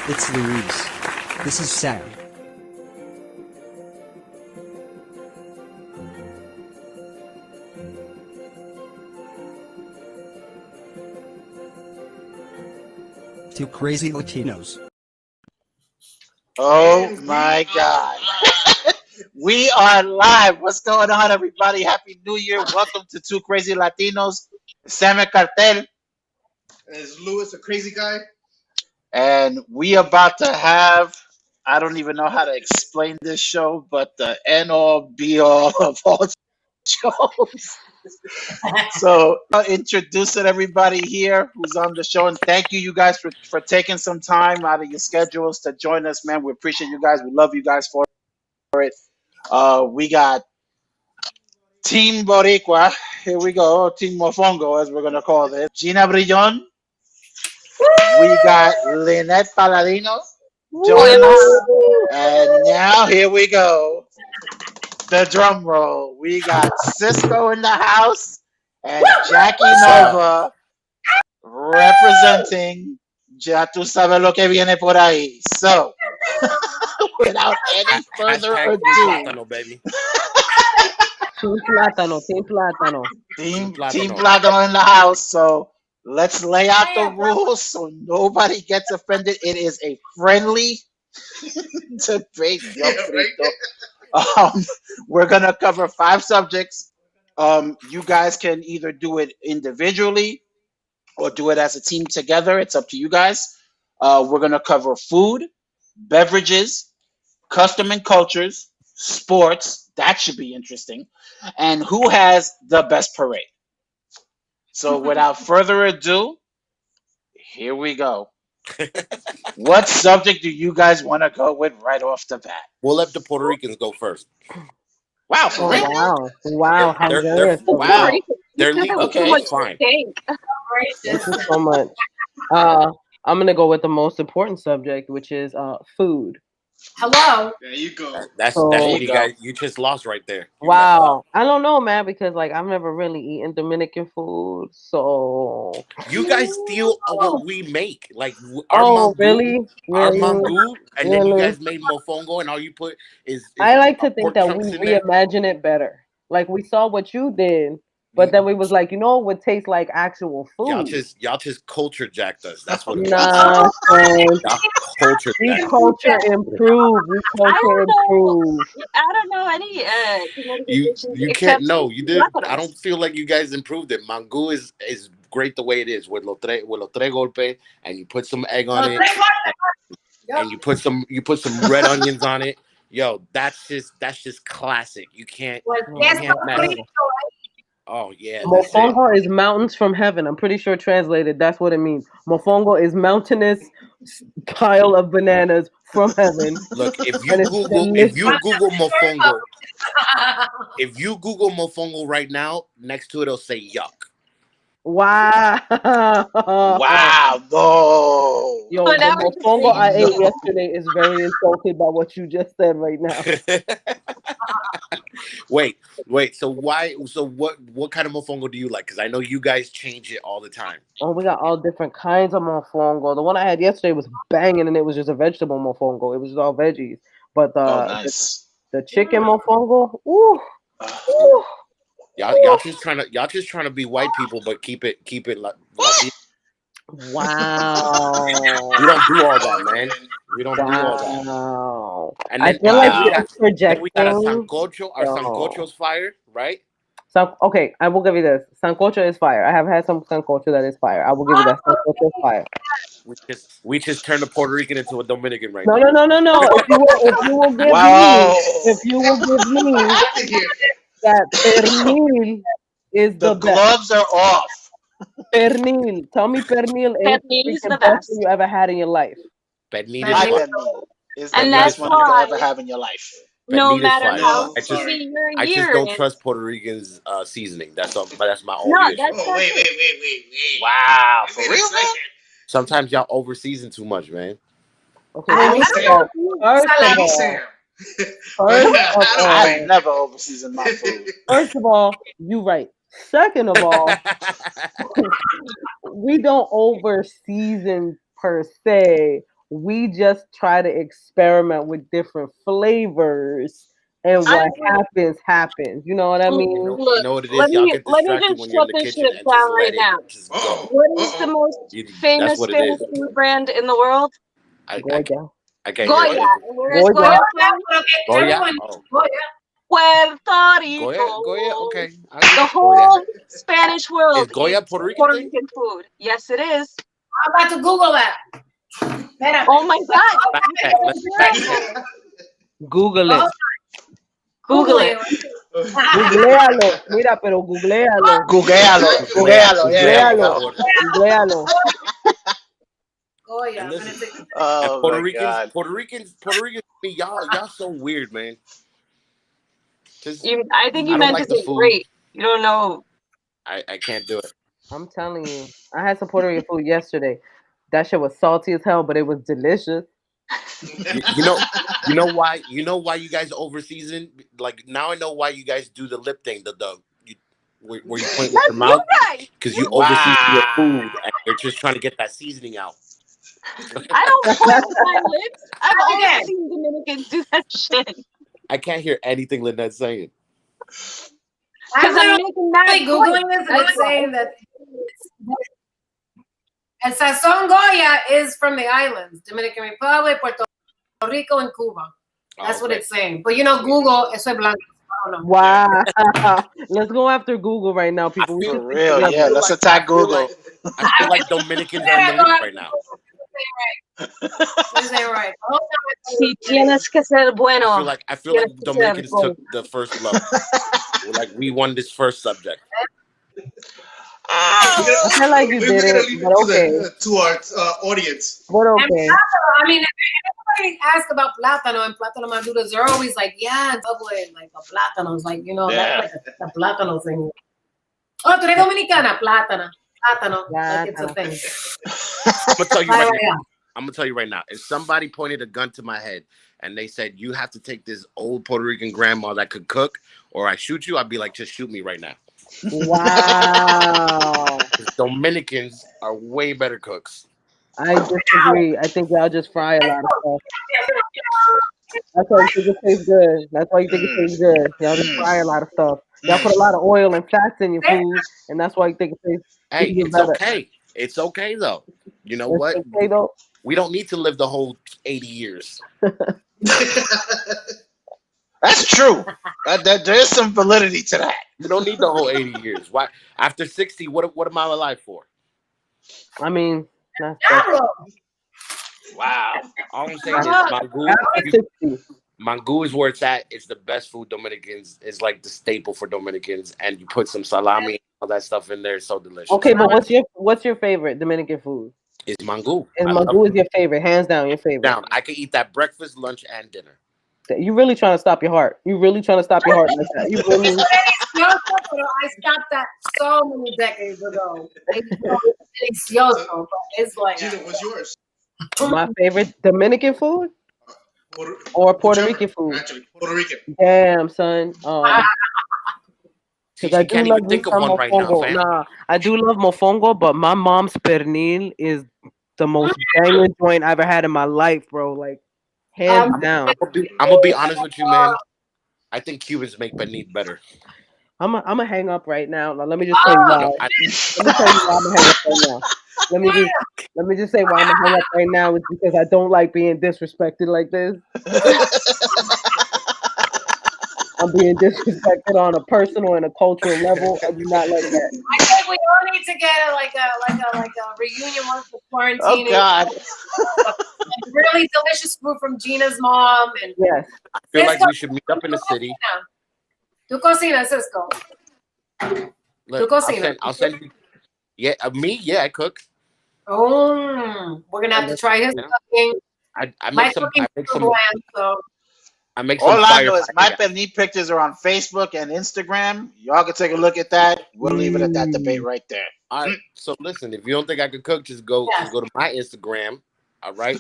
It's Louise. This is Sam. Two crazy Latinos. Oh my God. We are live. What's going on, everybody? Happy New Year. Welcome to Two Crazy Latinos. Sam and Cartel. Is Lewis a crazy guy? And we about to have, I don't even know how to explain this show, but the end all be all of all shows. So introducing everybody here who's on the show, and thank you guys for taking some time out of your schedules to join us, man. We appreciate you guys. We love you guys for it. We got Team Boricua. Here we go. Team Mofongo, as we're going to call this. Gina Brillon. We got Lynette Paladino joining us. And now here we go. The drum roll. We got Cisco in the house and Jackie Nova representing Ya tú sabes lo que viene por ahí. So, without any further ado, Plátano, baby. Team Plátano, Team Plátano. Team Plátano in the house. So let's lay out the rules so nobody gets offended. It is a friendly debate. We're gonna cover 5 subjects. You guys can either do it individually or do it as a team together. It's up to you guys. We're gonna cover food, beverages, custom and cultures, sports. That should be interesting. And who has the best parade? So without further ado, here we go. What subject do you guys want to go with right off the bat? We'll let the Puerto Ricans go first. Wow. Oh, wow. How They're generous. Wow. They're legal. Okay. It's fine. Thank you so much. I'm going to go with the most important subject, which is food. Hello. There you go. That's So- what you guys. You just lost right there. You Wow. I don't know, man, because like I've never really eaten Dominican food. So messed up. You guys steal what we make. Like our Oh, mango, really? our Really? mango, and then you Really? guys made mofongo, and all you put is I like to think pork that chunks we in there. reimagine it better. Like we saw what you did, but then we was like, you know, it would taste like actual food. Y'all just culture jacked us. That's what it was. Nonsense. Y'all culture We jacked. culture improve. We culture improve. I don't know any Dominican You dishes you except can't know. You did. Platanos. I don't feel like you guys improved it. Mango is great the way it is with los tres golpe, and you put some egg on it, and you put some red onions on it. Yo, that's just classic. You can't mess it. Oh yeah, that's it. Mofongo is mountains from heaven. I'm pretty sure translated, that's what it means. Mofongo is mountainous pile of bananas from heaven. Look, if And it's you Google mofongo, if you Google mofongo right now, next to it it'll say yuck. Wow. Wow. No. Yo, But the that was mofongo I ate No. yesterday is very insulted by what you just said right now. Wait. So why? So what kind of mofongo do you like? Because I know you guys change it all the time. Oh, we got all different kinds of mofongo. The one I had yesterday was banging, and it was just a vegetable mofongo. It was just all veggies. But Oh, nice. the chicken mofongo, ooh, ooh. Y'all just trying to be white people, but keep it like Wow. we don't do all that, man. We don't do all that. Wow. And I then, feel and like then you're projecting. we got a sancocho. Our So- sancocho's fire, right? So, okay, I will give you this. Sancocho is fire. I have had some sancocho that is fire. I will give you that. Sancocho is fire. We just turned a Puerto Rican into a Dominican right No, now. no. If you will give Wow. me, if you will give me that pernil is The the best. gloves are off. Pernil. Tell me pernil is Pernil is the the best best. thing you ever had in your life. Pernil My is fire. pernil is the And best that's one you could why ever have in your life. no Pernil is matter fire. how No, I just sweet your I just year don't is. trust Puerto Ricans seasoning. That's all. But that's my No, only issue. that's Oh, not wait. it. Wow. For Wait a real, man? second. Sometimes y'all over season too much, man. Okay, I first don't of all, first of Salami all, Sam. first of I all, never overseason my food. first of all, you right. Second of all, we don't over season per se. We just try to experiment with different flavors, and what happens. You know what I mean? You Look, know what it let is. Y'all me get let me distracted just when you're in shut the this kitchen shit and down just right let it now. just go. What is the most That's famous what it Spanish is. food brand in the world? Goya. I can't hear Goya. anything. And where is Goya. Goya from? Goya. Everyone, Oh. Goya. Puerto Goya. Rico. Goya. Okay. The Goya. whole Spanish Is world Goya eats Puerto Rican Puerto thing? Rican food. Yes, it is. I'm about to Google that. Espérame. Oh my God. Let's fact check. Google it. Google it. Googlealo. Mira, pero googlealo. Googlealo. Googlealo. Yeah, there you Googlealo. go. Googlealo. Goya. And I'm gonna listen, take Oh Puerto my Ricans, God. Puerto Ricans, y'all so weird, man. Just, I think you I don't meant to like the say food. great. You don't know. I can't do it. I'm telling you. I had some Puerto Rican food yesterday. That shit was salty as hell, but it was delicious. You know why? You know why you guys over season? Like now I know why you guys do the lip thing, where you point with your That's you mouth, guys. because you over season your Wow. food and you're just trying to get that seasoning out. I don't point with my lips. I've always Okay. seen Dominicans do that shit. I can't hear anything Lynette's saying. Because I'm making that Googling this, and it's saying that El Sazón Goya is from the islands, Dominican Republic, Puerto Rico, and Cuba. That's what it's saying. But you know, Google, eso es blanco. I don't know. Wow. Let's go after Google right now, people. We For should real, together. yeah. Let's attack Google. I feel like Dominicans are in the lead right now. This ain't right. Si tienes que ser bueno. I feel like Dominicans took the first blow. Like we won this first subject. I feel like you did it, but okay. To our audience. But okay. I mean, if everybody asks about plátano and plátano maduros, they're always like, yeah, double it, like a plátano. It's like, you know, that's like a plátano thing. Oh, tú eres dominicana, plátano. Plátano. Like it's a thing. I'm gonna tell you right now. I'm gonna tell you right now. If somebody pointed a gun to my head and they said you have to take this old Puerto Rican grandma that could cook, or I shoot you, I'd be like, just shoot me right now. Wow. Dominicans are way better cooks. I disagree. I think y'all just fry a lot of stuff. That's why you think it tastes good. That's why you think it tastes good. Y'all just fry a lot of stuff. Y'all put a lot of oil and fats in your food, and that's why you think it tastes Hey, even it's better. okay. It's okay though. You know It's what? okay, though. We don't need to live the whole 80 years. That's true. There is some validity to that. You don't need the whole 80 years. Why? After 60, what am I alive for? I mean, that's Wow. All I'm saying is Mango is where it's at. It's the best food Dominicans. It's like the staple for Dominicans. And you put some salami and all that stuff in there. It's so delicious. okay, but what's your favorite Dominican food? It's mango. And mango is your favorite, hands down, your favorite. Down. I can eat that breakfast, lunch, and dinner. You really trying to stop your heart? You really trying to stop your heart like that? You really? I stopped that so many decades ago. It's delicioso, but it's like. Gina, what's yours? My favorite Dominican food or Puerto Rican food? Actually, Puerto Rican. Damn, son. Because I do can't love even think of some one right now, mofongo. fam. Nah, I do love mofongo, but my mom's pernil is the most banging joint I ever had in my life, bro. Like, hands down. I'm gonna be honest with you, man. I think Cubans make pernil better. I'm gonna hang up right now. Now, let me just tell you why. Let me tell you why I'm gonna hang up right now. Let me just say why I'm gonna hang up right now is because I don't like being disrespected like this. I'm being disrespected on a personal and a cultural level. I do not like that. I think we all need to get like a reunion once the quarantine. Oh God! Really delicious food from Gina's mom and yes. I feel like we should meet up in the city. Tu cocina, Cisco. Look, I'll send you. Yeah, me. Yeah, I cook. Oh, we're gonna have to try his cooking. I make some. I make some. All I know fire is my pernil pictures are on Facebook and Instagram. Y'all can take a look at that. We'll leave it at that debate right there. All right. So listen, if you don't think I could cook, just go to my Instagram. All right.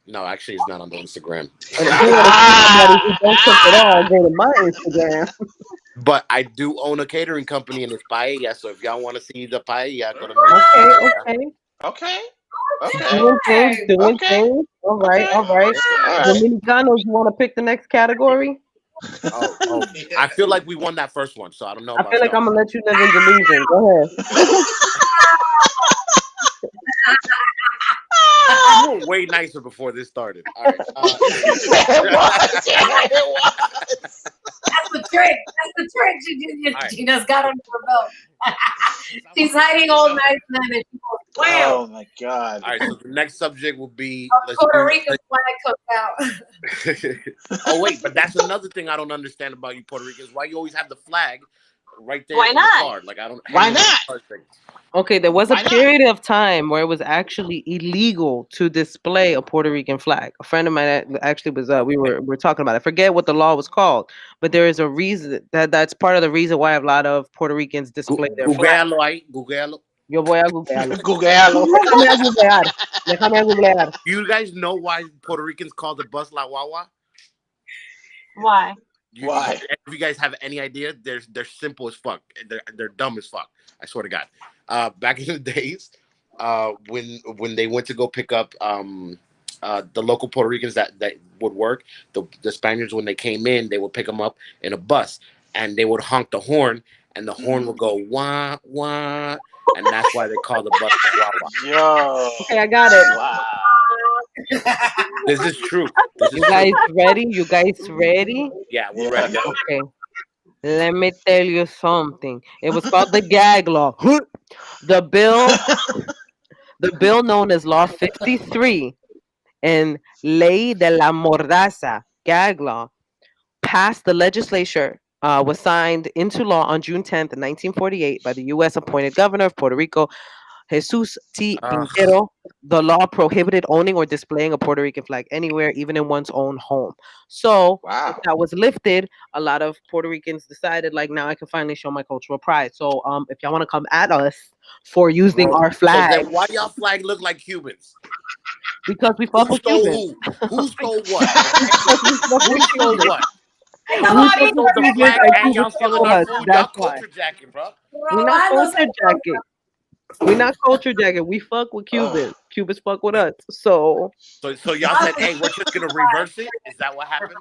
No, actually, it's not on the Instagram. And if you want to see somebody who don't cook at all, go to my Instagram. But I do own a catering company and it's paella. So if y'all want to see the paella, go to my Okay. Okay. Doing things, doing Okay. things. All right, all right. All right. Dominicanos, you want to pick the next category? Oh, I feel like we won that first one, so I don't know I about feel like y'all. I'm gonna let you live in delusion. Go ahead. You were way nicer before this started. All right. It was. Yeah, it was. That's the trick. That's the trick. She just got under her belt. She's hiding all night and then she goes, wham! Oh my God. All right. So the next subject will be. Puerto Rican flag comes out. Oh wait, but that's another thing I don't understand about you Puerto Ricans. Why you always have the flag right there Why in not? the card? Like I don't. Why not? Okay, there was a Why not? period of time where it was actually illegal to display a Puerto Rican flag. A friend of mine actually was we were talking about it. I forget what the law was called, but there is a reason that's part of the reason why a lot of Puerto Ricans display their flag. Googlealo ahí, googlealo. Yo voy a googlearlo. Googlealo. Déjame a googlear. Déjame a googlear. You guys know why Puerto Ricans call the bus La Wawa? Why? Why? If you guys have any idea, they're simple as fuck. They're dumb as fuck. I swear to God. Back in the days, when they went to go pick up the local Puerto Ricans that would work, the Spaniards when they came in, they would pick them up in a bus and they would honk the horn, and the horn would go wah wah, and that's why they call the bus Wawa. Yo. Okay, I got it. Wow. This is true. This is You guys ready? You guys ready? Yeah, we're ready. Okay. Let me tell you something. It was called the gag law. The bill known as Law 53 and Ley de la Mordaza, gag law, passed the legislature, was signed into law on June 10th, 1948 by the U.S. appointed governor of Puerto Rico, Jesus T. Quintero. The law prohibited owning or displaying a Puerto Rican flag anywhere, even in one's own home. So Wow. that was lifted. A lot of Puerto Ricans decided, like, now I can finally show my cultural pride. So if y'all want to come at us for using our So flag, then why y'all flag look like Cubans? because we fuck Who with stole Cubans. who? Who stole what? We fuck Who with stole Cubans. what? We Who fuck stole with the Cubans flag and and y'all Cubans fuck stealing with our us. food? Y'all That's why. culture jacking, bro. We're not culture jacket. We're not culture jacket. We fuck with Cubans. Cubans fuck with us. So So y'all said, hey, we're just gonna reverse it. Is that what happened?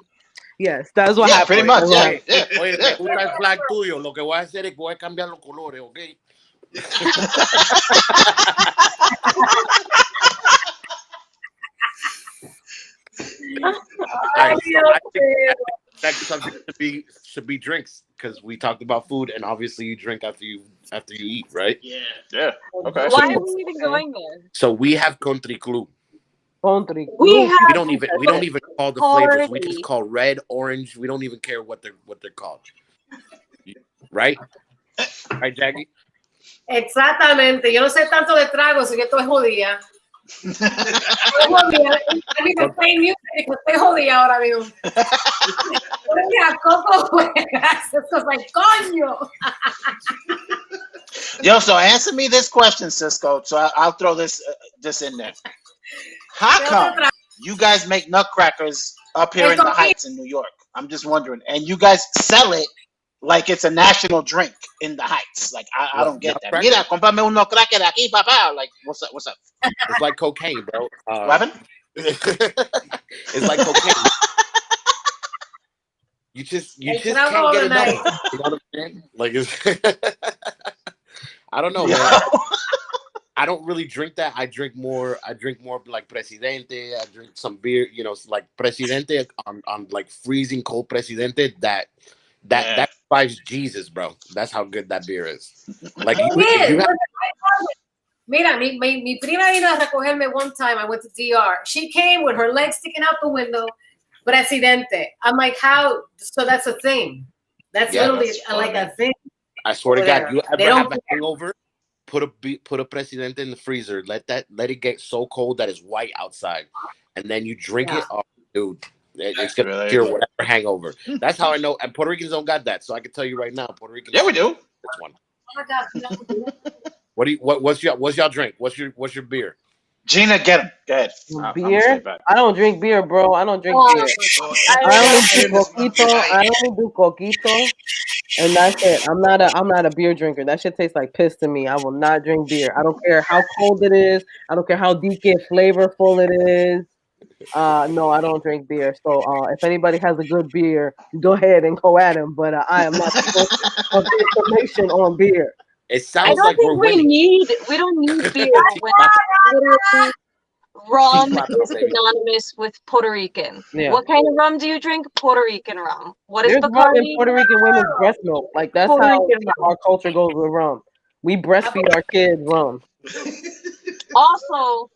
yes, that's what Yeah, happened. pretty much. That's what Yeah. happened. Oye, me gusta el flag tuyo. Lo que voy a hacer es que voy a cambiar los colores, ¿ok? Alright, so I think next subject should be drinks, because we talked about food, and obviously you drink after you eat, right? Yeah. Okay. Why are we even going there? So we have Country Club. Country. We have We don't even call the flavors. We just Party. call red, orange. We don't even care what they're called. Right? Right, Jackie? Exactamente. Yo no sé tanto de tragos, yo estoy jodida. Estoy jodida. I need to play music because estoy jodida ahora mismo. Mira, Coco juegas. Esto es like, coño. Yo, so answer me this question, Cisco. So I'll throw this in there. How come you guys make nutcrackers up here in the Heights in New York? I'm just wondering. And you guys sell it like it's a national drink in the Heights. Like I don't get that. Mira, comprame un nutcracker de aquí, papá. Like what's up? What's up? It's like cocaine, bro. What happened? It's like cocaine. You just can't get enough. You know what I'm saying? Like it's I don't know, man. I don't really drink that. I drink more like Presidente. I drink some beer, like Presidente on like freezing cold Presidente. That survives Jesus, bro. That's how good that beer is. Like Mira, mi prima vino a recogerme one time. I went to DR. She came with her legs sticking out the window. Presidente. I'm like, how? So that's a thing. That's literally like a thing. I swear to God, you ever have a care. hangover? Put a Presidente in the freezer. Let it get so cold that it's white outside, and then you drink it. Oh, dude, it's gonna cure whatever hangover. That's how I know. And Puerto Ricans don't got that, so I can tell you right now, Puerto Ricans. Yeah, we do. This one. What's y'all drink? What's your beer? Gina, get him. Go ahead. I'm Beer? stay back. I don't drink beer, bro. I don't drink beer. I only do coquito, and that's it. I'm not a beer drinker. That shit tastes like piss to me. I will not drink beer. I don't care how cold it is. I don't care how deep flavorful it is. No, I don't drink beer. So if anybody has a good beer, go ahead and go at him. But I am not of information on beer. It I sounds don't like we're think we winning. don't need beer when literally rum is synonymous with Puerto Rican. Yeah. What kind of rum do you drink? Puerto Rican rum. What is There's rum in Bacardi? Puerto Rican women's breast milk. Like that's Puerto how Rican rum. our culture goes with rum. We breastfeed our kids rum. Also,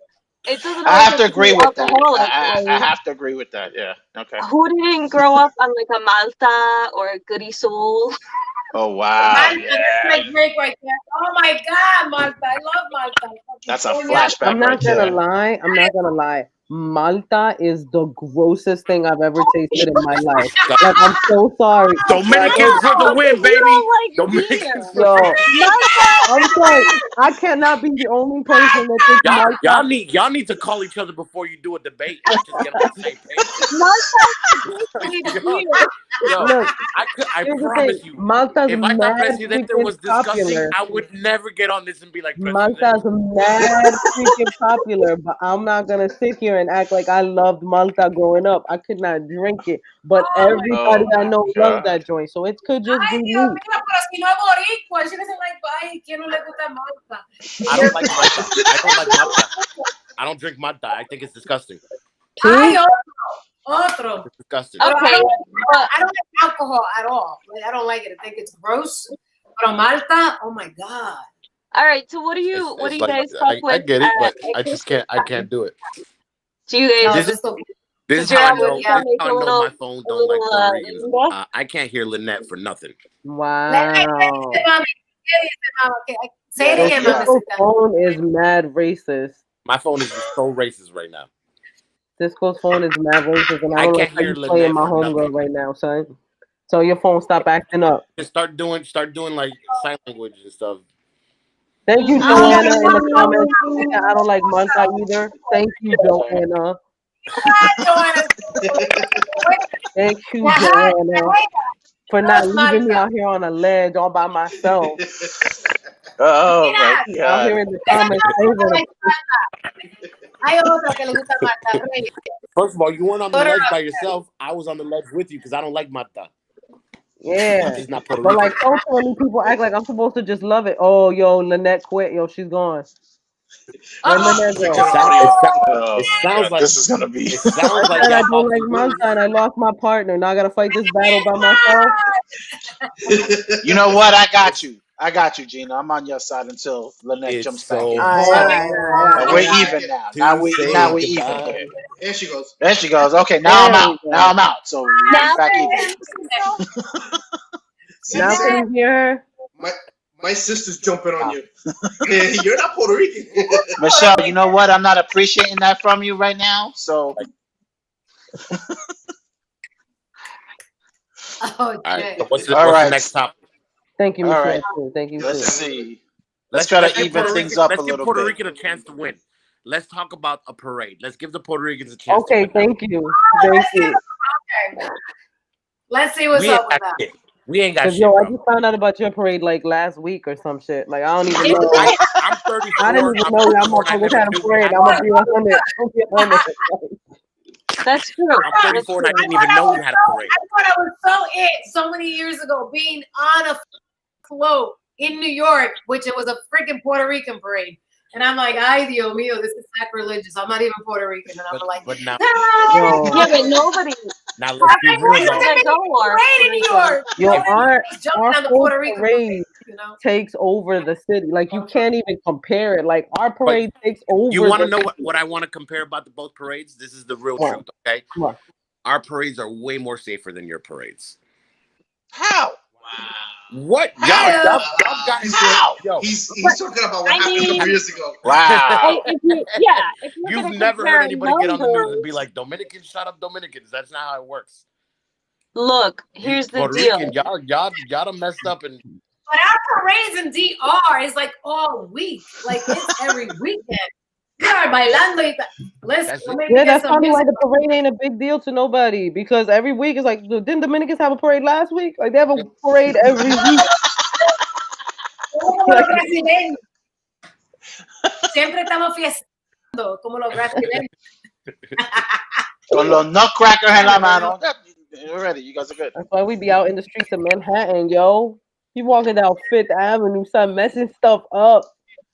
it doesn't I have always to be agree with that. alcoholic. I Like, have to agree with that. Yeah. Okay. who didn't grow up on like a Malta or a Goody Soul? Oh wow. Malta, Yeah. that's my drink right there. Oh my God, Malta. I love Malta. That's a Fucking flashback I'm not right gonna there. lie. I'm not gonna lie. Malta is the grossest thing I've ever tasted in my life. Like I'm so sorry. Dominicans for the win, You baby. don't like beer. Dominicans for Yo, Malta. I'm sorry. I cannot be the only person that thinks Malta. y'all need to call each other before you do a debate. And just get on the same page. Malta. Yo, Look, I here's the promise thing. you. Malta's If I thought mad Presidente freaking was disgusting, popular. I would never get on this and be like, Presidente. Malta's mad freaking popular, but I'm not gonna sit here and act like I loved Malta growing up. I could not drink it, but everybody Oh I my know God. loves that joint, so it could just Ay, be Dios me. mío, pero si no es boricua, she doesn't like, ay, ¿quién no le gusta Malta? I don't like Malta. I don't like Malta. I don't drink Malta. I think it's disgusting. Ay, otro. It's disgusting. Pero Okay, I don't like alcohol at all. Like, I don't like it. I think it's gross. But on Malta, oh my God. all right. So what do you It's guys like, fuck with? I get it, but at I just can't. I can't do it. Do you No, guys? This just This is Did you how I ever know. This is make how I a know little- my phone don't like little, Puerto Ricans. lingo? I can't hear Lynette for nothing. Wow. Say it Yo, again, Cisco's mamacita. phone is mad racist. My phone is just so racist right now. Cisco's phone is mad racist, and I I don't can't like how hear you playing Lynette my for homegirl nothing. right now, son. So your phone stop acting up. Just start doing like sign language and stuff. Thank you, Joanna, in the comments. I don't like Malta either. Thank you, Joanna. Thank you, Joanna, for not leaving me out here on a ledge all by myself. Oh my Out God. here in the comments saving. Hay otra que le gusta Malta, Rey. First of all, you weren't on the ledge by yourself. I was on the ledge with you because I don't like Mata. Yeah. It's not Puerto But Rican. like culturally, people act like I'm supposed to just love it. Oh, yo, Lynette quit. Yo, she's gone. Where Lynette go? Oh It my sounds God. like This is gonna be. it sounds I like said I y'all don't like Malta and I lost my partner. Now I gotta fight this battle by myself. You know what? I got you. I got you, Gina. I'm on your side until Lynette It's jumps so back in. hard. But we're even now. to Now we say even goodbye. here. There she goes. There she goes. Okay, now I'm There out. we go. Now I'm out. So we're Now back can even. Now can you hear her? My sister's jumping on you. You're not Puerto Rican. Michelle, you know what? I'm not appreciating that from you right now. So Oh, All right. shit. So what's All the right. next topic? Thank you, All Michelle. right. Too. Thank you. let's Too. see. Let's try to give even Puerto things Rican- up a Let's give little Puerto bit. Rican a chance to win. Let's talk about a parade. Let's give the Puerto Ricans a chance to Okay, win. thank you. Thank you. Okay. Let's see what's We up ain't with got that. shit. We ain't got Cause shit, yo, I bro. just found out about your parade like last week or some shit. Like I don't even know. I'm 34. I didn't even I'm know y'all 34 and I motherfuckers never had a knew we parade. had I'm gonna one. be 100. I'm gonna be 100. That's true. I'm 34 and I didn't even know we had a parade. I thought I was so many years ago being on a float in New York, which it was a freaking Puerto Rican parade. And I'm like, ay, Dios mío, this is sacrilegious. I'm not even Puerto Rican. And I'm like, But now, Yo, Yeah, but nobody now let's be real though. that go are parade in New York. yo, our Jumping on the whole Puerto Rican parade parade, you know? takes over the city. Like you can't even compare it. Like our parade takes over. You want to the know what I want to compare about the both parades? This is the real What? truth, okay? What? Our parades are way more safer than your parades. How? What? How? Y'all got into How? it. Yo, He's talking about what I happened a mean- couple years ago. Wow. if you're you've gonna never compare heard anybody get on the news and numbers- be like, Dominicans, shut up, Dominicans. That's not how it works. Look, here's the Puerto deal. Rican, y'all done messed up and But our parades in DR is like all week. Like it's every weekend. Yeah, bailando. Listen, That's don't it. make me Yeah, get that's some probably why music. the parade ain't a big deal to nobody because every week is like, didn't Dominicans have a parade last week? Like they have a parade every week. Como Like, los brasileños. Siempre estamos fiestando, como los brasileños. Con los nutcrackers en la mano. You're ready. You guys are good. that's why we be out in the streets of Manhattan, yo. You walking down Fifth Avenue, son, messing stuff up,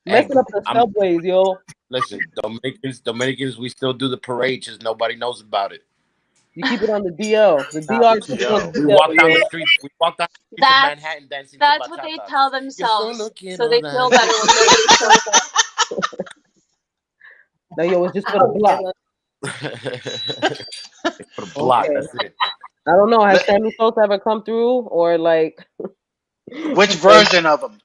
messing Hey, up the subways, yo. listen, Dominicans, we still do the parade, just nobody knows about it. You keep it on the DL. The Nah, DR we, keeps it yo. on the we DL, walk down yo. the streets. We walk down the streets of Manhattan dancing to That's what they bachata. tell You're themselves, solo quiero so they feel dar. better when nobody shows up. Now, yo, it's just for the block. It's for the block. Okay. That's it. I don't know. Has Let- Sammy Sosa ever come through or like? Which version of him?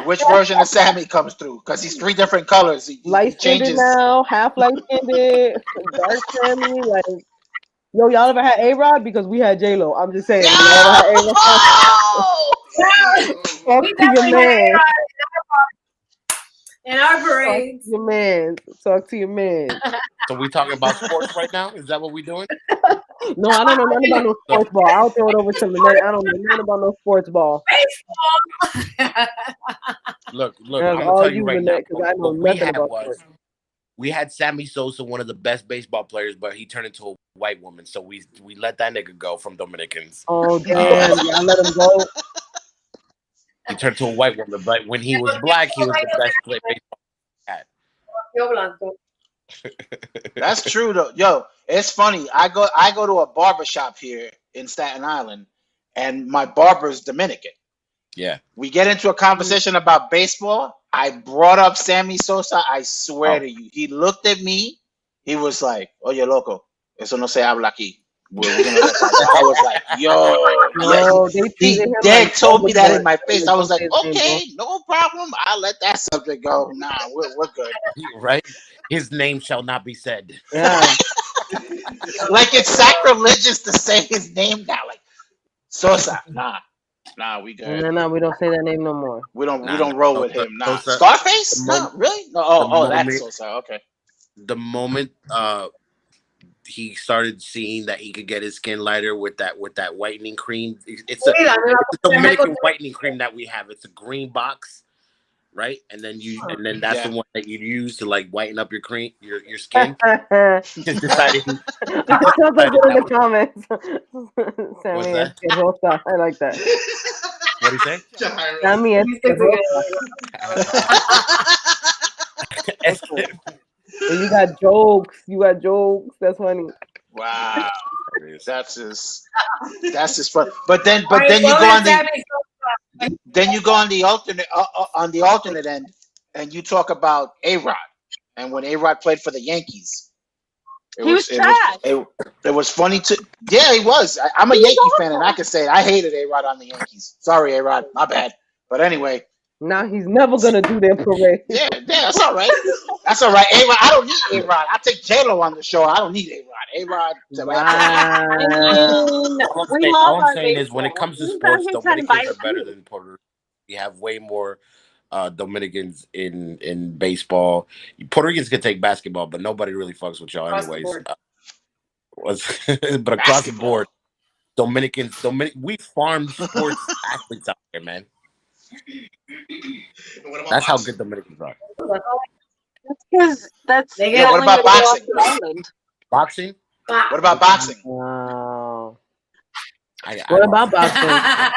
Which version of Sammy comes through? Because he's 3 different colors. He Light skinned changes. now, half light skinned, dark Sammy. Like, yo, y'all ever had A-Rod? Because we had J-Lo. I'm just saying. Y'all ever had A-Rod? Talk We to your definitely had man. in our Talk parades. to your man. Talk to your man. So we talking about sports right now? Is that what we doing? No, I don't know nothing about no sports ball. I'll throw it over to Lynette. I don't know nothing about no sports ball. Look, That's I'm gonna all tell you you, right now. Lynette, because I know What we nothing had about was sports. we had Sammy Sosa, one of the best baseball players, but he turned into a white woman, so we let that nigga go from Dominicans. Oh, damn. Y'all let him go. He turned to a white woman, but when he was black, he was the best player baseball had. Yo blanco. That's true though. Yo, it's funny. I go to a barber shop here in Staten Island, and my barber's Dominican. Yeah. We get into a conversation about baseball. I brought up Sammy Sosa. I swear to you, he looked at me. He was like, "Oye, loco, eso no se habla aquí." We're gonna let that go. I was like, "Yo, yeah." No, they He treated him dead like told me that in my Voldemort. face. They I was don't like, say his name, bro. "Okay, no problem. I'll let that subject go. Nah, we're good." Right? His name shall not be said. Yeah. Like it's sacrilegious to say his name now. Like Sosa, nah, we good. No, we don't say that name no more. We don't Nah, roll no, with him. Nah, Sosa, Scarface? the No, moment, really? No. the Oh, that's moment, Sosa. Okay. the moment he started seeing that he could get his skin lighter with that whitening cream. It's a Dominican whitening cream that we have. It's a green box, right? And then that's Yeah. the one that you use to like whiten up your skin. Just decided. Sounds like it in the comments. What's Sammy that? Rosa. I like that. What do you say? Sammy Rosa. You got jokes. That's funny. Wow. That's just fun. But then you go on the alternate end, and you talk about A-Rod, and when A-Rod played for the Yankees, it was funny to. Yeah, he was. I'm a Yankee fan, and I can say it. I hated A-Rod on the Yankees. Sorry, A-Rod, my bad. But anyway. Now he's never gonna do their parade. Yeah, that's all right. That's all right. A-Rod, I don't need A-Rod. I take J-Lo on the show. I don't need A-Rod. A-Rod. All I'm saying is when it comes to sports, Dominicans are better than Puerto Rico. We have way more Dominicans in baseball. Puerto Ricans can take basketball, but nobody really fucks with y'all anyways. But across the board, Dominicans, we farm sports athletes out there, man. That's how good Dominicans are. That's because what about boxing? Boxing? What about boxing? Wow. What about boxing?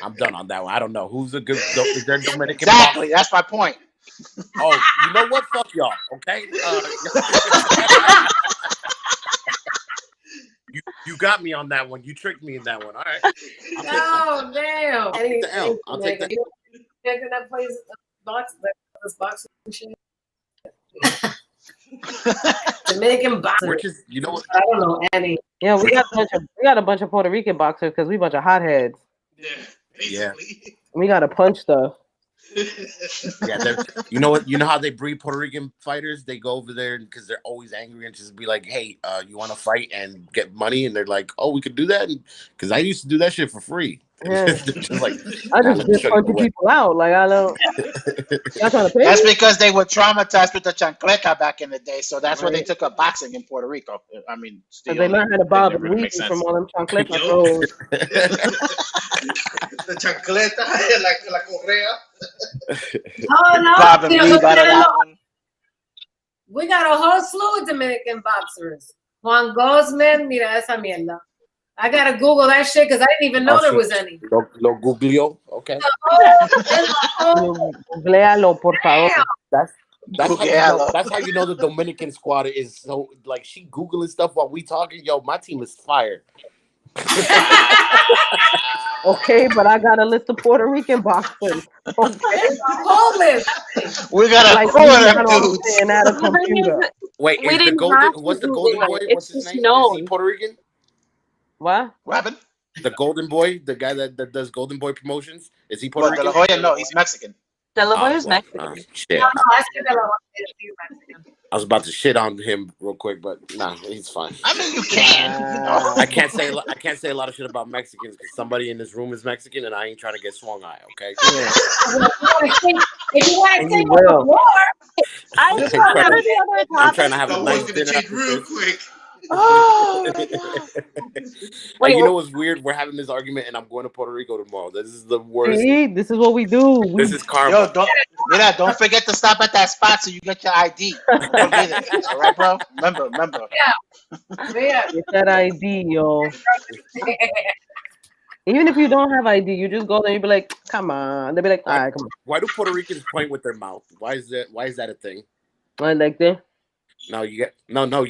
I'm done on that one. I don't know who's a good. Is there Dominican? Exactly. That's my point. Oh, you know what? Fuck y'all. Okay. You got me on that one. You tricked me in that one. All right. Oh damn! I'll take the L. I'll take the L. That plays boxing shit. Dominican boxers. You know what? I don't know any. Yeah, we got a bunch of Puerto Rican boxers because we a bunch of hotheads. Yeah. We gotta punch stuff. Yeah, you know what? You know how they breed Puerto Rican fighters? They go over there because they're always angry and just be like, "Hey, you want to fight and get money?" And they're like, "Oh, we could do that," because I used to do that shit for free. Yeah. Just like, I nah, just let me get show you the punching way. people out. Like I don't. Y'all trying to pay That's me? because they were traumatized with the chancleta back in the day, so that's why they Right. took up boxing in Puerto Rico. I mean, it's Cause the they only learned how to thing bob that and really weave makes sense. from all them chancletas. Yo. So The chancleta, like la correa. Oh no, Bob and weave out of that one. we got a whole slew of Dominican boxers. Juan Guzman, mira esa mierda. I gotta Google that shit because I didn't even know there was any. Lo googleo. Okay. Léalo, por favor. That's Googlealo. that's how you know the Dominican squad is so like she googling stuff while we talking. Yo, my team is fire. Okay, but I got a list of Puerto Rican boxers. Okay, Whole list. We got a like crew you of them know what I'm dudes. saying at a The thing computer. is, Wait, we is the didn't golden? have to What's the Google golden boy? it. What's It's his just name? Is known. he Puerto Rican? What? What happened? The golden boy, the guy that does golden boy promotions, is he Puerto What, De Rican? La Hoya? No, he's Mexican. De La Hoya is Well, Mexican. shit. No, I said that he's Mexican. I was about to shit on him real quick, but nah, he's fine. I mean, you can, you know. I can't say a lot of shit about Mexicans because somebody in this room is Mexican, and I ain't trying to get swung eye. Okay. Yeah. If you want to And say you will. war, I I'm saw trying one to- of the other I'm trying to topics. have a That nice one's gonna dinner. change after real this. quick. Oh, my God. Wait, And you know what's weird? We're having this argument, and I'm going to Puerto Rico tomorrow. This is the worst. See, this is what we do. This is karma. Yo, don't forget to stop at that spot so you get your ID. Don't be there. All right, bro? Remember. yeah. Get that ID, yo. Even if you don't have ID, you just go there and you be like, come on. They be like, all right, come on. Why do Puerto Ricans point with their mouth? Why is that a thing? I like that. No, you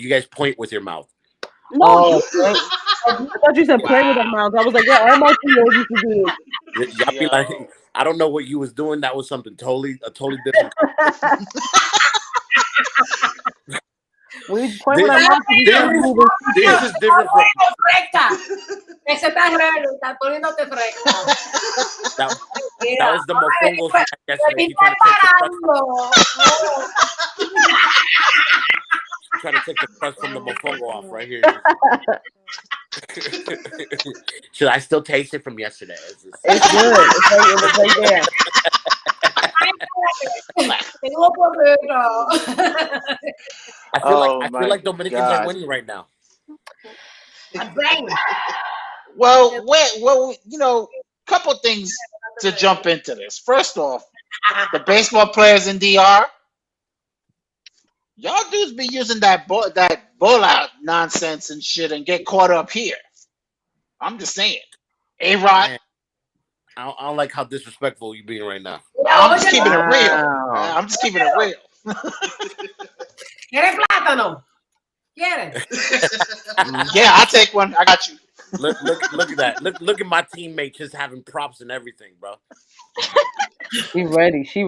guys point with your mouth. no, Oh, right. I thought you said play with their mouth. I was like, yeah, all my 2 years used to do it. Y'all be like, I don't know what you was doing. That was something totally different. We point with our mouth. This is different from Ese está raro, está poniéndote fresca. that was the mofongo snack yesterday. She trying to take the crust from the mofongo off right here. Should I still taste it from yesterday? It's good. It's right there. I feel like Dominicans are winning right now. Well, you know, couple things to jump into this. First off, the baseball players in DR, y'all dudes be using that ball out nonsense and shit and get caught up here. I'm just saying. A-Rod. I don't like how disrespectful you being right now. I'm just keeping it real. I'm just keeping it real. ¿Quieres plátano? ¿Quieres? Yeah, I'll take one. I got you. Look at that. Look at my teammate just having props and everything, bro. She ready. She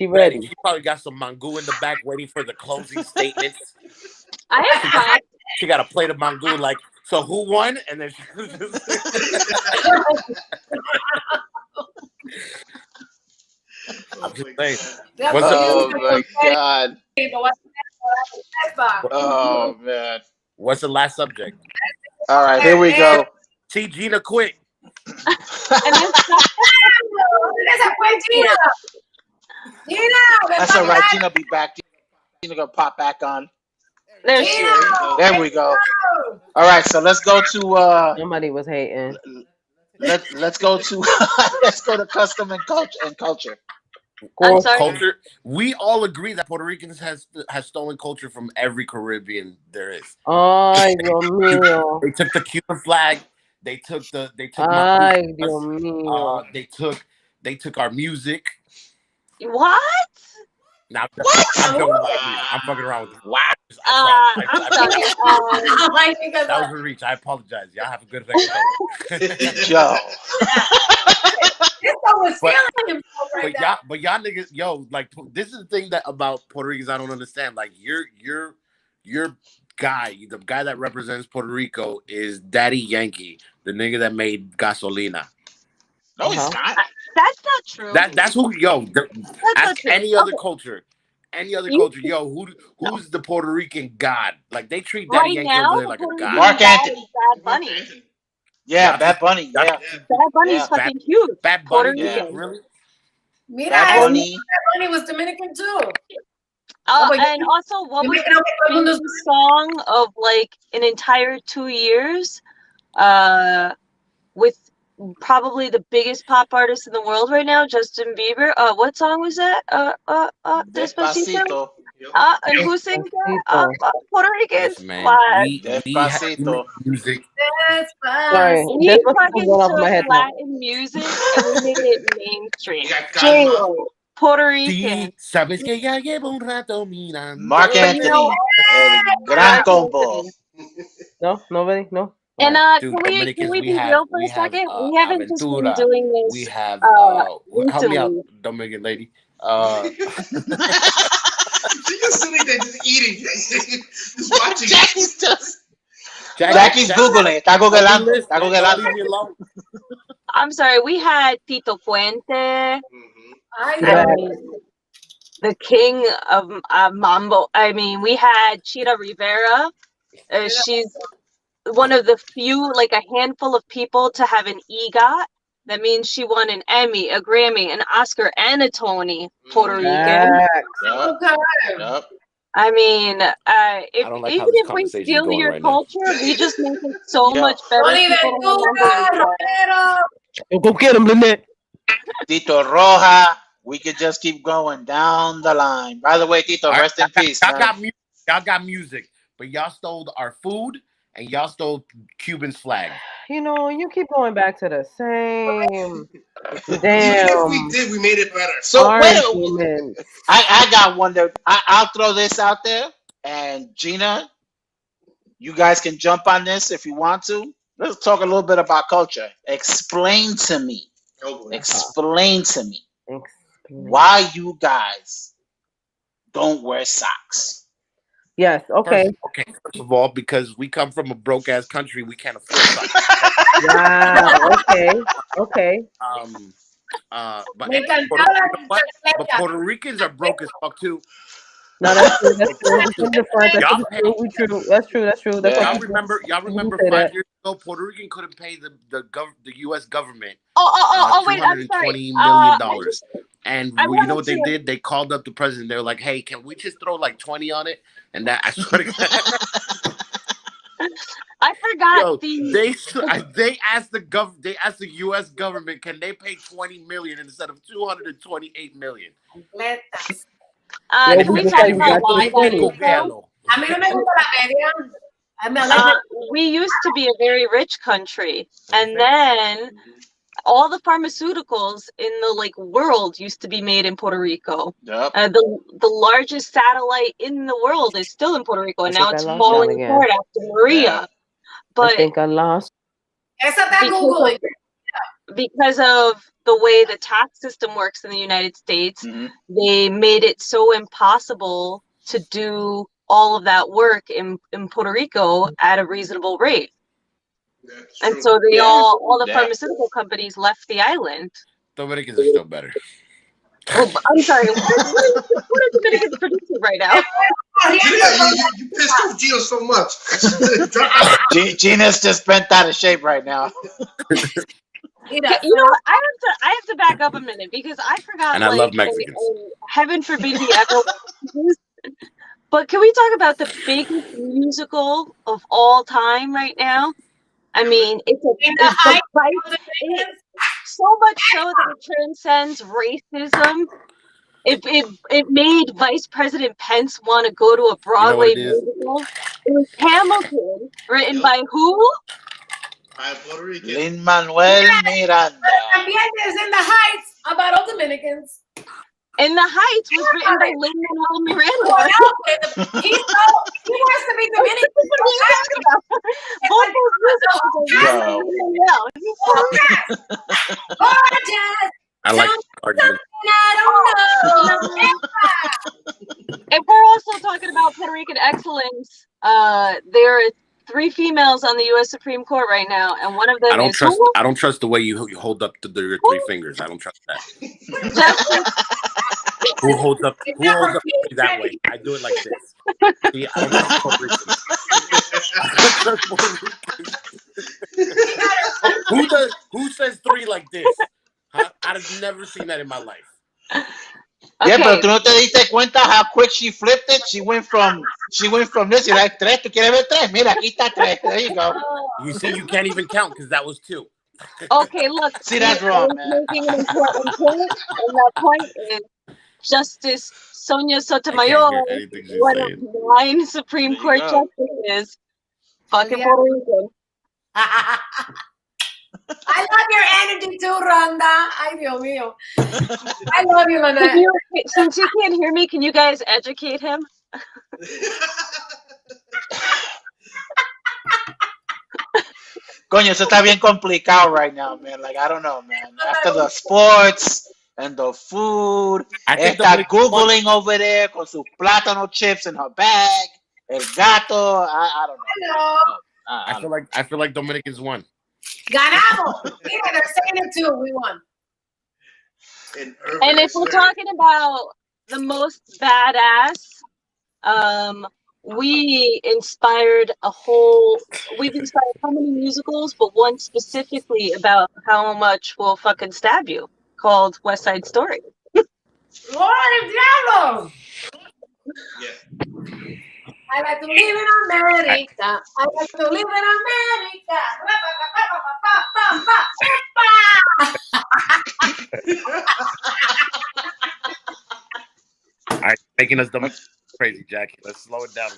probably got some mangú in the back waiting for the closing statements. I have five. She got a plate of mangú like, so who won? And then she I'm just saying. Oh my God. Oh man. What's the last subject? All right, here we go. See Gina quick. That's all right. Gina be back. Gina gonna pop back on. There she is. There we go. All right, so let's go to Somebody was hating. let's go to let's go to custom and culture. I'm sorry. Culture. We all agree that Puerto Ricans has stolen culture from every Caribbean there is. Ay, Dios mío. They took the Cuban flag. They took Ay, Dios mío. they took our music. What? Now I'm fucking around with you. Wow. I'm sorry. That was a reach. I apologize. Y'all have a good day. Yo. But y'all niggas, yo, like this is the thing that about Puerto Ricans I don't understand. Like your guy, the guy that represents Puerto Rico is Daddy Yankee, the nigga that made Gasolina. No, he's not. That's not true. That's who. Yo, ask true. any other culture. Any other culture, yo, who's the Puerto Rican god? Like they treat Daddy Yankee over there like a god. Mark Anthony. Bad Bunny. Yeah, Bad Bunny. Yeah, Bad Bunny's Yeah. fucking huge. Bad Puerto Bunny. Yeah. Rican. Really? Mira, Bad Bunny. Bad Bunny was Dominican too. but And also, what you was make it up the like Raimundo's- biggest song of like an entire 2 years? With probably the biggest pop artist in the world right now, Justin Bieber. What song was that? Despacito. Despacito. And who sings that? Puerto Ricans. Listen, man, What? we have Despacito. music. Sorry, We that's what fucking going off my took head now. Latin music and we made it mainstream. You got J-Lo, Calma. Puerto Sí, Rican. sabes que ya llevo un rato mirando. Mark But you know Anthony. El Gran Combo. No, nobody, no. And Dude, can we Dominicans, be we have real for a second? We haven't just been Aventura. doing We this have help me out, recently. Dominican lady. She's just sitting there just eating. Just watching. Jackie's Googling. Está googlando. Está Leave googlando. me alone. I'm sorry, we had Tito Puente, Ay, Yeah. the king of Mambo. I mean, we had Chita Rivera. She's one of the few, like a handful of people to have an EGOT. That means she won an Emmy, a Grammy, an Oscar, and a Tony. Puerto Rican. Yup. okay. Yup. I mean, I don't like how even this if we conversation's steal going your right now. culture, we just make it so Yeah. much better. Tony People don't remember Ventura, it. Go get him, Lynette. Tito Roja. We could just keep going down the line. By the way, Tito, rest in peace, Y'all man. got music, but y'all stole our food and y'all stole Cuban's flag. You know, you keep going back to the same Even if damn we did, we made it better. So wait, argument. I got one that I'll throw this out there, and Gina, you guys can jump on this if you want to. Let's talk a little bit about culture. Explain to me. Explain to me why you guys don't wear socks. Yes, okay. First of all, because we come from a broke ass country, we can't afford something. Wow, okay. But Me encantaba la but Puerto Ricans are broke as fuck too. No, that's true. It's in the front. That's true. That's true. That's Yeah. what Y'all people remember say 5 that. years ago, Puerto Rican couldn't pay the U.S. government Wait, I'm sorry. $220 million. And I you know wanted what they to- did? They called up the president. They were like, "Hey, can we just throw like 20 on it?" And that I swear to God, I forgot yo, the they asked the U.S. government, can they pay 20 million instead of 228 million? completas. can we talk about why that is, though? A mí no me gusta la media. I mean, I like We used to be a very rich country, and then all the pharmaceuticals in the like world used to be made in Puerto Rico. Yep. The largest satellite in the world is still in Puerto Rico, and I now think it's I lost falling y'all apart after Maria. Yeah. I But think I lost. esa está Googling. because of the way the tax system works in the United States, they made it so impossible to do all of that work in Puerto Rico at a reasonable rate. And so they all the pharmaceutical companies left the island. Dominicans are still better. Oh, I'm sorry. What are Dominicans producing right now? You pissed off Gio so much. Gina's just bent out of shape right now. You know, I have to back up a minute because I forgot. And I love Mexicans. Heaven forbid we ever. But can we talk about the biggest musical of all time right now? I mean, it's so much so that it transcends racism. It made Vice President Pence want to go to a Broadway musical. It was Hamilton, written by who? Lin-Manuel Miranda. También is In the Heights about all Dominicans. In the Heights was written by Lin-Manuel Miranda. He wants to be Dominican. I like the argument. If we're also talking about Puerto Rican excellence, there are 3 females on the U.S. Supreme Court right now, and one of them I don't trust the way you hold up your 3 fingers. I don't trust that. Who holds up that way? I do it like this. See, I don't trust Puerto Ricans. like this. I've never seen that in my life. Yeah, Okay. pero tú no te diste cuenta how quick she flipped it. She went from this. You're like tres. ¿Tú quieres ver tres? Mira, aquí está tres. There you go. You see, you can't even count because that was 2. Okay, look. See, that's wrong, man. Making an important point, and that point is Justice Sonia I Sotomayor, can't hear anything she's one saying. of 9 Supreme There you Court go. justices, fucking Yeah. Puerto Rican. I love your energy too, Rhonda. Ay, Dios mío. I love you, Lynette. Since you can't hear me, can you guys educate him? Coño, eso está bien complicado right now, man. Like, I don't know, man. After the sports and the food, I think está Googling over there con sus plátano chips in her bag. El gato, I don't know. Hello. I feel like Dominicans won. Ganamos. Mira, they're saying it too. We won. And if we're talking about the most badass, we've inspired how many musicals, but one specifically about how much we'll fucking stab you, called West Side Story. ¡Oh, el diablo! Yeah. I like to live in America. I like to live in America. All right, making us crazy, Jackie. Let's slow it down.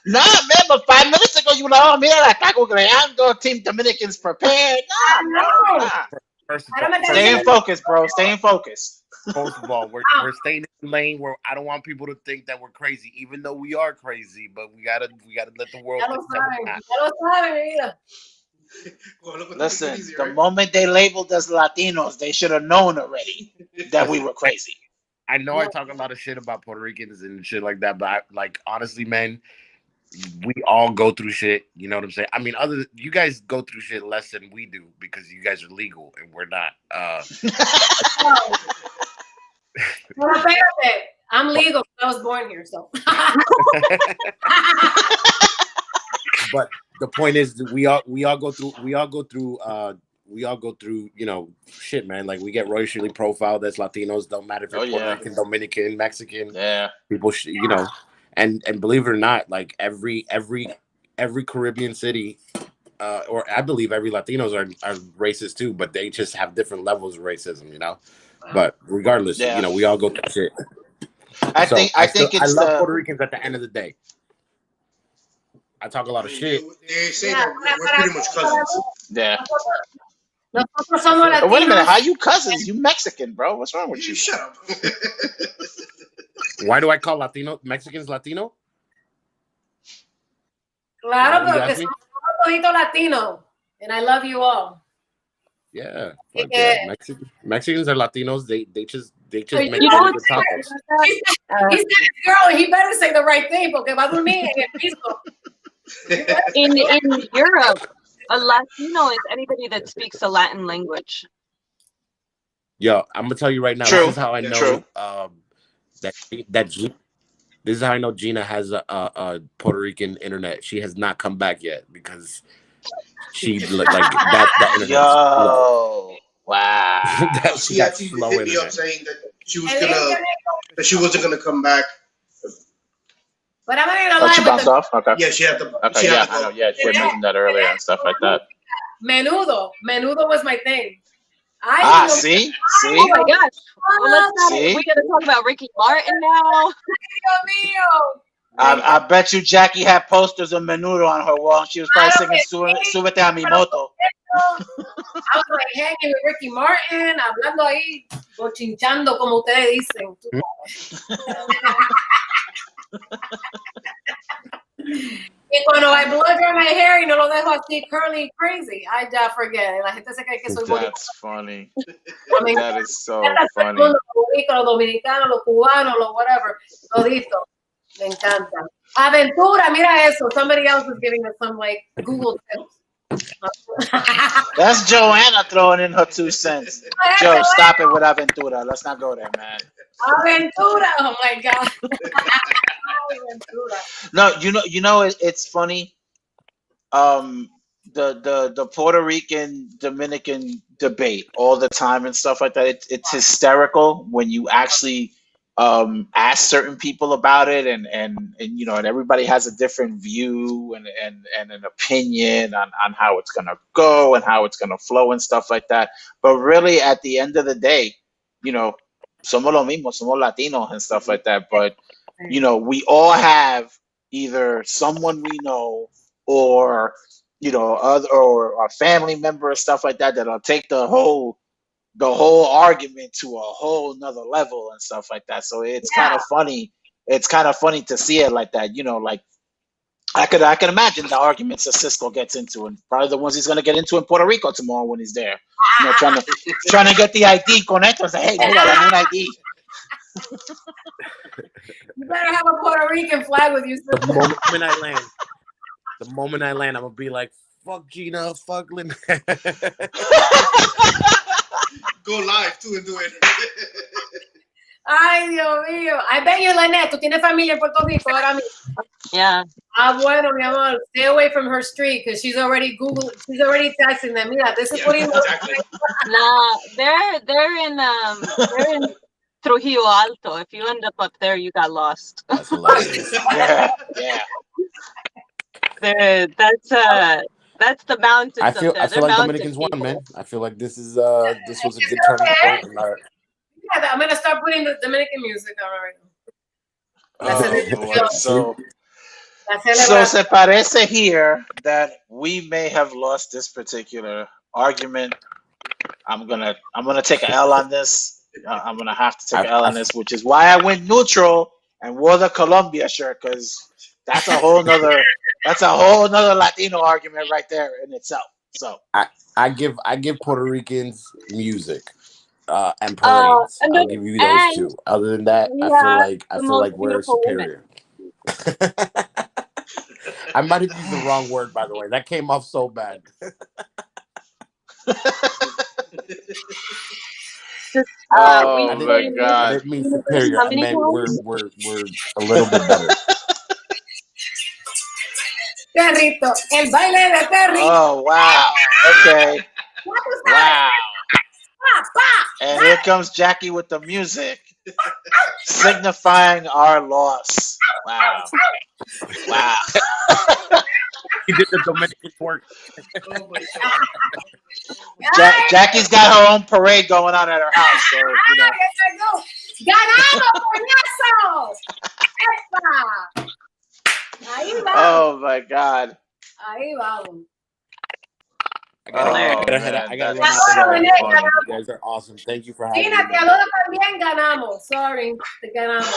Nah, man, but 5 minutes ago you were like, oh, mira, la está googleando, Team Dominicans prepared. Nah, nah. First of I don't all, know Stay in focus, bro. Stay in focus. First of all, we're staying in the lane where I don't want people to think that we're crazy, even though we are crazy. But we gotta let the world Ya think lo that we're saben. not. Ya lo saben, mi vida. Listen, the moment they labeled us Latinos, they should have known already that we were crazy. I know I talk a lot of shit about Puerto Ricans and shit like that, but honestly, man, we all go through shit. You know what I'm saying? I mean, you guys go through shit less than we do because you guys are legal and we're not. Bueno, espérate. I'm legal. I was born here, so. But the point is that we all go through, you know, shit, man. Like we get racially profiled as Latinos. Don't matter if you're Puerto Rican, Dominican, Mexican. Yeah. People, you know, and believe it or not, like every Caribbean city, or I believe every Latinos are racist too, but they just have different levels of racism, you know. But regardless, you know, we all go through shit. I think I love Puerto Ricans at the end of the day. I talk a lot of shit. They say that we're pretty much cousins. Yeah. Nosotros somos Oh, wait a minute. latinos. How you cousins? You Mexican, bro. What's wrong with You you? shut up. Why do I call Mexicans Latino? Claro, You pero que ask me? somos toditos latinos. And I love you all. Yeah, fuck yeah. Mexicans are Latinos. They just make You really know good tacos. He's that girl, and he better say the right thing, porque va a dormir en el piso. In Europe, a Latino is anybody that speaks a Latin language. Yo, I'm gonna tell you right now. True. This is how I know True. this is how I know Gina has a Puerto Rican internet. She has not come back yet because she like that internet. Yo. Wow. She She got actually slow hit me up internet. saying that she wasn't gonna come back. But I'm gonna Oh, lie she with bounced the off? Okay. Yeah, she had to. Okay, She yeah, had to I go. know. Yeah, she had mentioned that earlier and stuff like that. menudo. Menudo was my thing. Ah, see? Oh my gosh. Well, let's not. See? We gotta talk about Ricky Martin now. Dios mío. I bet you Jackie had posters of Menudo on her wall. She was probably singing Súbete a mi moto. I was like hanging with Ricky Martin, hablando ahí, bochinchando, como ustedes dicen. Y cuando I blow dry my hair y no lo dejo así curly crazy, I just forget. La gente se cree que soy bonita. That's funny. I mean, That is so los funny. boricuas, los dominicanos, los cubanos, los whatever, todito. Me encanta. Aventura, mira eso. Somebody else is giving us some like Google tips. That's Joanna throwing in her 2 cents. Joe, stop it with Aventura. Let's not go there, man. Aventura. Oh my God. Aventura. No, it's funny. the Puerto Rican Dominican debate all the time and stuff like that. It's hysterical when you actually ask certain people about it, and you know, and everybody has a different view and an opinion on how it's gonna go and how it's gonna flow and stuff like that. But really, at the end of the day, you know, somos lo mismo, somos Latinos and stuff like that. But you know, we all have either someone we know or you know, other or a family member or stuff like that that'll take the whole argument to a whole nother level and stuff like that. So it's kind of funny. It's kind of funny to see it like that. You know, like I could imagine the arguments that Cisco gets into, and probably the ones he's gonna get into in Puerto Rico tomorrow when he's there. You know, trying to get the ID con esto. Say, hey, mira, dame un ID. You better have a Puerto Rican flag with you. The moment I land, I'm gonna be like, "Fuck Gina, fuck Lynn." Go live too and do it. Ay, Dios mío. I bet you, Lynette, tú tienes familia en Puerto Rico ahora mismo. Yeah. Ah, bueno, mi amor, stay away from her street because she's already texting them. Mira, this is what he looks like. Nah, they're in Trujillo Alto. If you end up there, you got lost. That's hilarious. Yeah. That's the mountains. I feel up there. like Dominicans won, man. I feel like this was a good turning point in our. Yeah, I'm gonna start putting the Dominican music on right now. Boy. So se parece here that we may have lost this particular argument. I'm gonna take an L on this. I'm gonna have to take an L on this, which is why I went neutral and wore the Colombia shirt, because that's a whole nother Latino argument right there in itself. So I give Puerto Ricans music and parades. I'll give you those two. Other than that, I feel like we're superior. I might have used the wrong word, by the way. That came off so bad. Oh my God! I didn't mean superior. I meant we're a little bit better. Perrito, el baile de perrito. Oh wow! Okay. Wow. And here comes Jackie with the music, signifying our loss. Wow. Wow. He did the Dominican work. Oh my God. Jackie's got her own parade going on at her house. So, you know. ¡Ganamos, coñazo! Ahí vamos. Oh my God. Ahí vamos. I gotta run out Ganamos. you guys are awesome. Thank you for having Gina, te me. adoro también, ganamos. Sorry, te ganamos.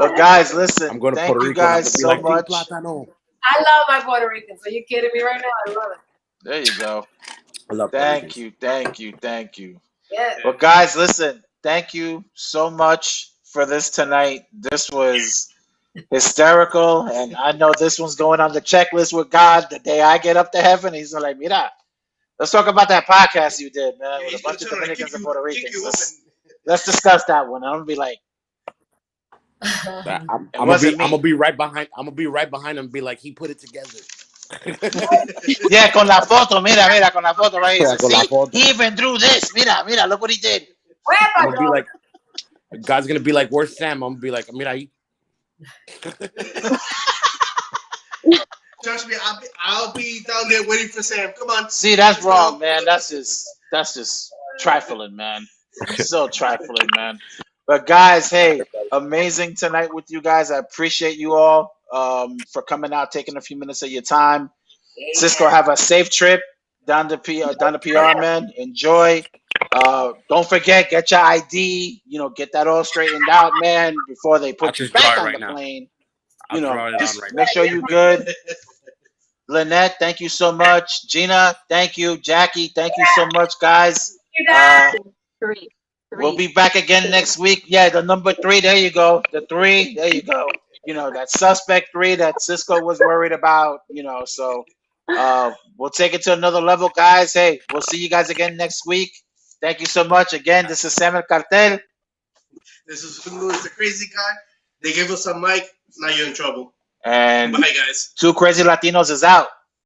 Well, guys, listen. I'm going to thank Puerto you Rico. guys so like, much. Plátano. I love my Puerto Ricans. Are you kidding me right now? I love it. There you go. I love Thank you. Yeah. Well, guys, listen. Thank you so much for this tonight. This was hysterical, and I know this one's going on the checklist with God. The day I get up to heaven, He's like, "Mira, let's talk about that podcast you did, man, with a bunch of Dominicans and Puerto Ricans. Let's discuss that one." I'm gonna be like, I'm gonna be right behind. I'm gonna be right behind him and be like, he put it together. "Yeah, con la foto, mira, con la foto, right? Yeah, con la foto. He even drew this. Mira, look what he did." I'm gonna be like, God's gonna be like, "Where's Sam?" I'm gonna be like, "Mira ahí." Trust me, I'll be down there waiting for Sam. Come on. See, that's wrong, man. That's just trifling, man. So trifling, man. But guys, hey, amazing tonight with you guys. I appreciate you all for coming out, taking a few minutes of your time. Cisco, have a safe trip down to PR, man. Enjoy. Don't forget, get your ID. You know, get that all straightened out, man, before they put you back on the plane. You know, just make sure you're good. Lynette, thank you so much. Gina, thank you. Jackie, thank you so much, guys. Three. We'll be back again next week. Yeah, the number 3. There you go. The 3. There you go. You know, that suspect 3 that Cisco was worried about. You know, so we'll take it to another level, guys. Hey, we'll see you guys again next week. Thank you so much. Again, this is Sam El Cartel. This is Louis, the crazy guy. They gave us a mic. Now you're in trouble. And Bye, guys. Two Crazy Latinos is out.